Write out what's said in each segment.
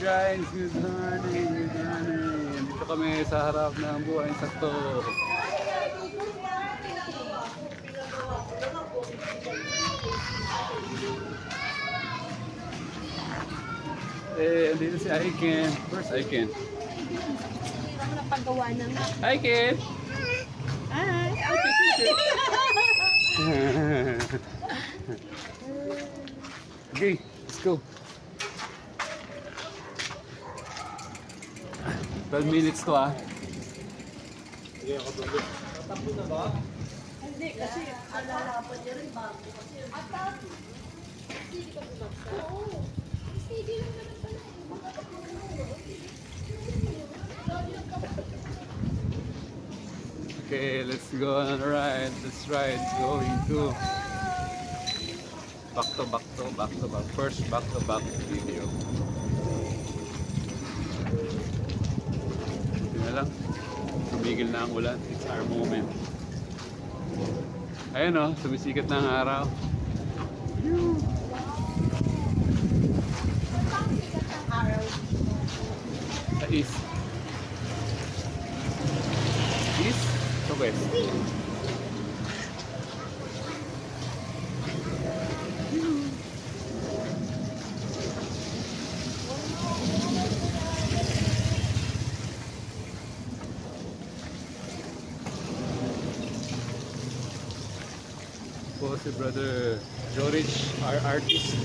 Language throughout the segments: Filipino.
guys, good morning, good morning. Dito kami sa harap ng Buhay Sakto. Andito si Aiken. Where's Aiken? Hindi ako napagawa na nga. Aiken! Hi! Okay, let's go. 12 minutes to Sige, ako doon. Tatakbo na ba? Hindi, kasi alalapan niya rin bago. Kasi hindi ka bumagsak. Oo. Steady lang naman pala. Okay, let's go on a ride. This ride is going to back to back. First back to back video. Hindi na lang. Tumigil na ang ulan. It's our moment. Ayun o, sumisikat na ang araw. Sa east. East? Sa west. Po si Brother Jorich, our artist.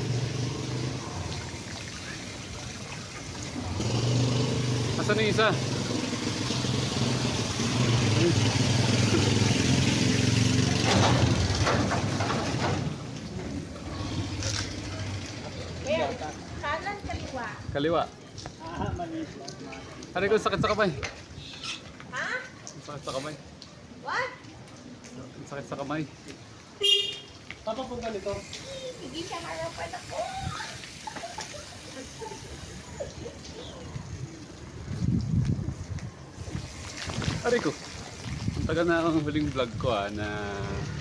Asan yung isa? Kaya, kanan kaliwa. Kaliwa. Manis lang. Ano ko sakit sa kamay? Ha? Ang sakit sa kamay. What? Ang sakit sa kamay. Papapunta nito. Hindi siya harapan ako. Aray ko. Ang tagal na akong huling vlog ko na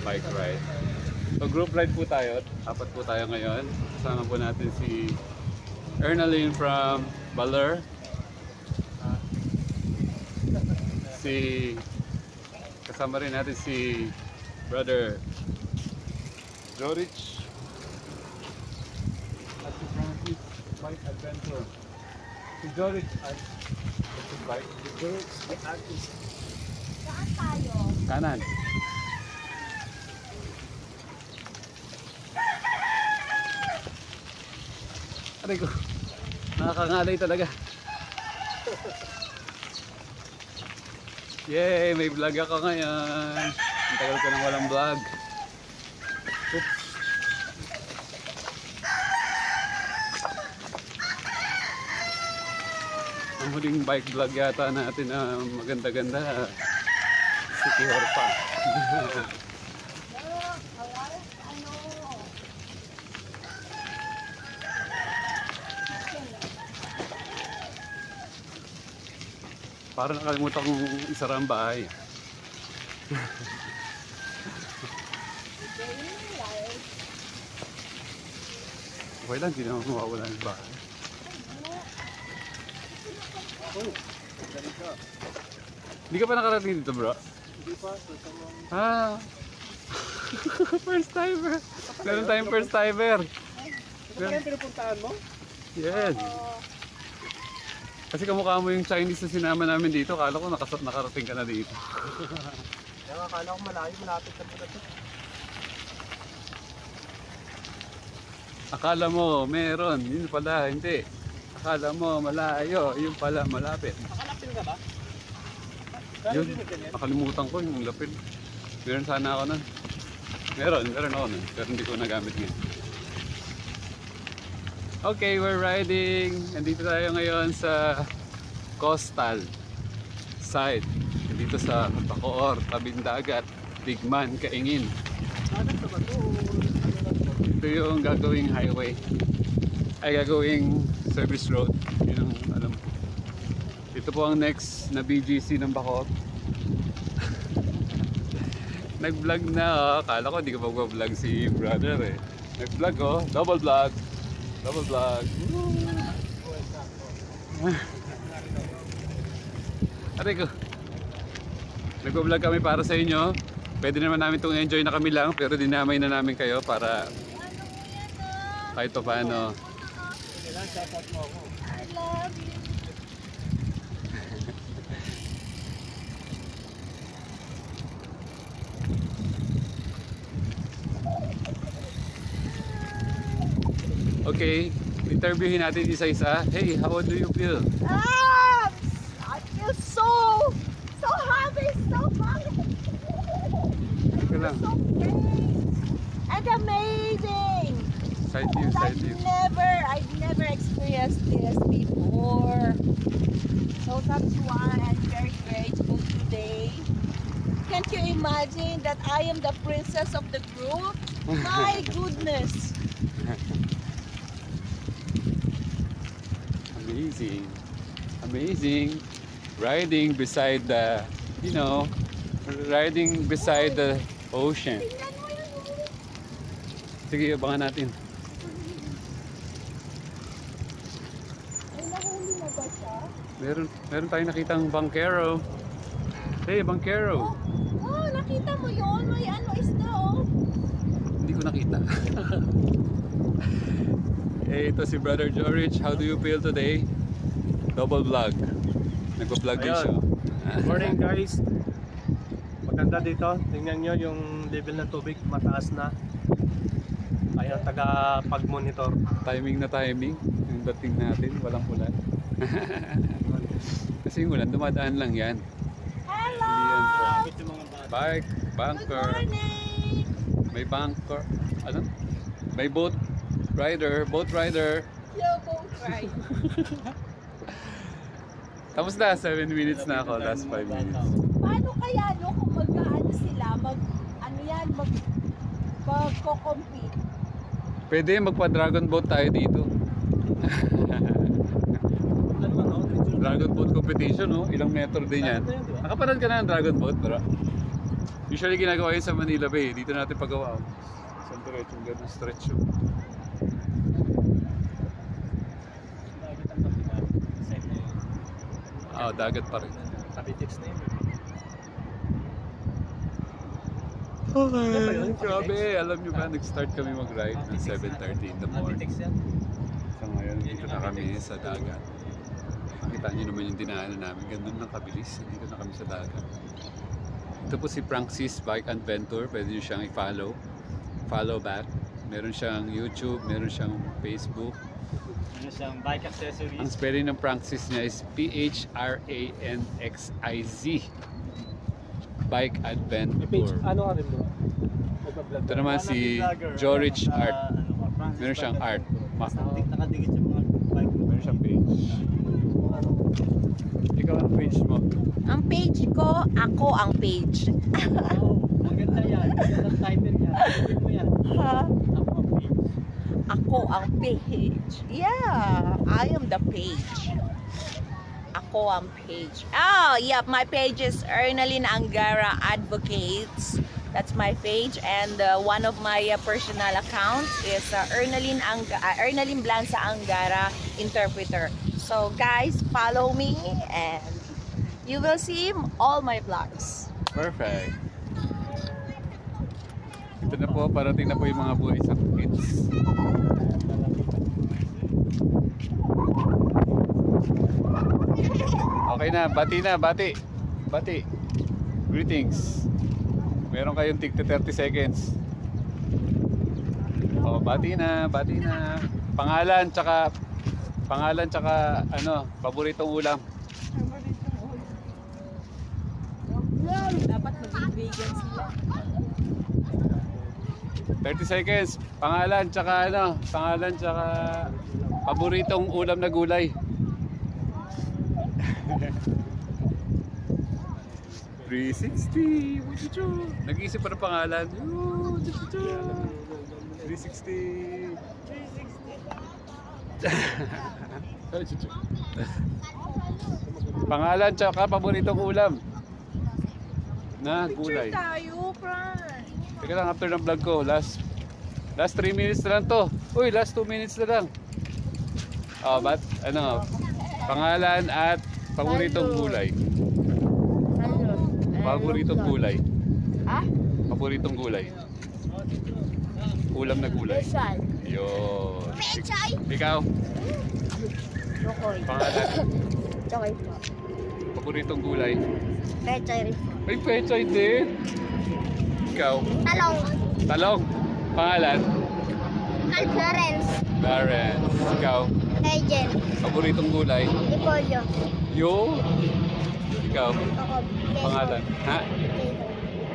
bike ride. So group ride po tayo. Apat po tayo ngayon. Kasama po natin si Ernaline from Baler. Kasama rin natin si Brother Jorich at si Francis Bike Adventure. Si Jorich at si Bike. Si Jorich, the artist. Saan tayo? Kanan. Aray ko. Nakakangalay talaga. Yay! May vlog ako ngayon. Ang tagal ko nang walang vlog. Oops. Ang huling bike vlog yata natin na maganda-ganda. City Horpa. Parang nakalimutan kong isara ang bahay. Okay lang, hindi naman mawawala ng bahay. Oh, galing ka. Hindi ka pa nakarating dito, bro? Hindi pa, sasamang... Ah! First timer! Meron tayong first timer! Ito pa yung pinupuntaan mo? Yes! Kasi kamukha mo yung Chinese na sinama namin dito. Kala ko nakarating ka na dito. Kaya akala ko malayo, malapit na pala ito. Akala mo meron, yun pala hindi. Akala mo malayo, yun pala malapit. Nakalapil ka ba? Kaya Yun, din na ganyan? nakalimutan ko yung lapid. Meron sana ako nun. Meron ako nun. Pero hindi ko nagamit ngayon. Okay, we're riding. Nandito tayo ngayon sa coastal side. Dito sa Bacoor, tabing dagat, Tigman, Kaingin. Bakit sa ba ito? Ito yung gagawing highway. Ay, gagawing service road. Yun ang alam ko. Ito po ang next na BGC ng Bacoor. Nag-vlog na, oh. Kala ko hindi ko mag-vlog si brother eh. Nag-vlog, oh. Double vlog. Double vlog. Woo! Aray ko. Nag-vlog kami para sa inyo. Pwede naman namin itong enjoy na kami lang, pero dinamay na namin kayo para kahit pa paano. I love you. Okay, interviewin natin isa-isa. Hey, how do you feel? I feel so happy, so happy. Ika lang. So great and amazing. Side view, side view. I've never experienced this before. So that's why I'm very grateful today. Can't you imagine that I am the princess of the group? My goodness. Amazing. Amazing. Riding beside the, you know, riding beside the ocean. Tingnan mo yun, oh. Sige, abangan natin. Ay, nahuli na ba siya? Meron tayong nakitang bangkero. Hey, bangkero. Oh, nakita mo yun? May ano, isda, oh. Hindi ko nakita. Hey, ito si Brother George. How do you feel today? Double vlog. Nagpa-vlog din siya. Good morning guys. Maganda dito. Tingnan nyo yung level ng tubig. Mataas na. Kaya taga pag-monitor. Timing na timing. Yung dating natin, walang ulan. Kasi yung ulan, dumadaan lang yan. Hello! Hindi yan bike, Good bunker. morning! May bunker. Ano? May boat rider. Yo, boat ride. Tapos na, 7 minutes na ako. Last 5 minutes. Paano kaya, no, kung magkaano sila, magko-compete? Pwede magpa-dragon boat tayo dito. Dragon boat competition, no? Ilang metro din yan. Nakapanood ka na ng dragon boat, bro? Usually ginagawa yun sa Manila Bay. Dito natin pagawa. Isang diretso, ganun stretch yun. Dagat pa rin. Kapitix na yun. Okay, grabe. Alam nyo ba, nag-start kami mag-ride ng 7:30 in the morning. Kapitix yan. So ngayon, dito na kami sa dagat. Makita nyo naman yung dinaanan namin. Ganun lang kabilis. Dito na kami sa dagat. Ito po si Francis Bike Adventure. Pwede nyo siyang i-follow. Follow back. Meron siyang YouTube, meron siyang Facebook. Ano siyang bike accessories. Ang spelling ng Francis niya is P-H-R-A-N-X-I-Z. Bike Adventure. Ano ka rin bro? Nagpa-vlog Ito naman si George Art. Meron siyang art. Nakadikit sa mga bike. Meron siyang page. Ikaw ang page mo. Ang page ko, ako ang page. Oh, ang ganda yan. Ang title yan. Sabihin mo yan. Ha? Ako ang page. Ako ang page. Yeah, I am the page. Ako ang page. Oh, yeah, my page is Ernaline Angara Advocates. That's my page, and one of my personal accounts is Ernaline Blanza Angara Interpreter. So guys, follow me and you will see all my vlogs. Perfect. Ito na po, parating na po yung mga buhay sa kids. Okay na, bati. Greetings. Meron kayong tig 30 seconds. Oh, bati na. Pangalan tsaka ano, paboritong ulam. Dapat maging vegan sila. 30 seconds. Pangalan tsaka paboritong ulam na gulay. 360. Nag-iisip pa ng pangalan. 360. Pangalan tsaka paboritong ulam na gulay. Picture tayo, Fran. Teka lang, after ng vlog ko, last 3 minutes na lang to. Uy, last 2 minutes na lang. Oh, ano? Pangalan at paboritong gulay. Paboritong gulay. Ha? Paboritong gulay. Ulam na gulay. Pesal. Yun. Pechay. Ikaw, Chokoy. pangalan, Chokoy po. paboritong gulay. Pechay rin po. Ay, pechay din. Ikaw, Talong. talong. Pangalan, Florence. Lawrence. Ikaw, Legend. paboritong gulay. Repolyo. Yun. Ikaw, pangalan. Ha?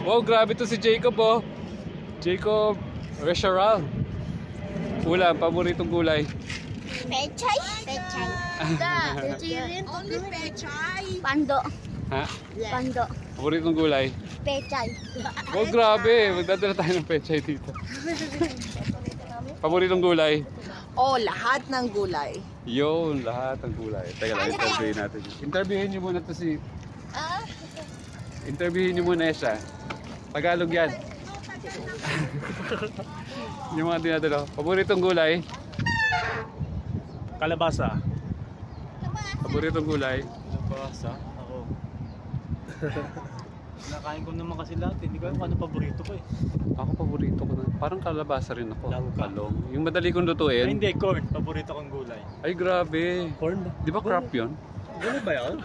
Wow, grabe to si Jacob, oh. Jacob Resharal. Ulam, paboritong gulay. Pechay. Pechay. Pechay rin. Only pechay. Pando. Ha? Pando. Paboritong gulay. Pechay. Oh, grabe. Magdadala tayo ng pechay dito. Paboritong gulay. Oh, lahat ng gulay. Yun, lahat ng gulay. Teka lang, interviewin natin. Interviewin niyo muna to si... Interviewin niyo muna siya. Tagalog yan. Yung mga dinadala. Paboritong gulay. Kalabasa. Paboritong gulay. Kalabasa? Ako. Nakain ko naman kasi lahat. Hindi ko alam kung ano paborito ko eh. Ako paborito ko na. Parang kalabasa rin ako. Langka. Talong. Yung madali kong Ay, lutuin. hindi, corn. Paborito kong gulay. Ay, grabe. Corn ba? Di ba crop yun? Ano ba yan?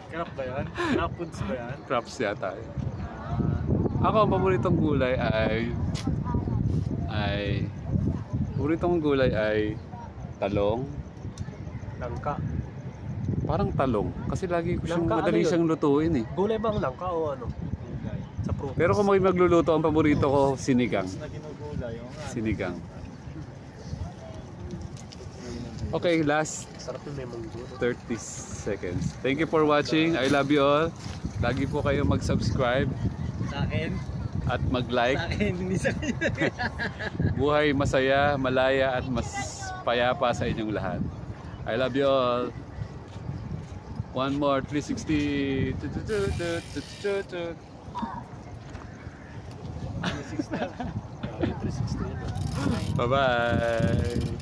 Crop ba yan? Crop foods ba yan? Crops yata. Ako, ang paboritong gulay paboritong gulay ay talong. Langka. Parang talong. Kasi lagi ko siyang Langka, madali ano yun? siyang lutuin eh. Gulay bang langka o ano? Gulay. Sa prutas. Pero kung may magluluto, ang paborito ko, sinigang. Na ginugulay. Oo nga. Sinigang. Okay, last Sarap yung may munggo. 30 seconds. Thank you for watching. I love you all. Lagi po kayo mag-subscribe Sa akin? at mag-like. Sa akin, hindi sa akin. Buhay masaya, malaya at mas payapa sa inyong lahat. I love you all. One more 360. Bye-bye.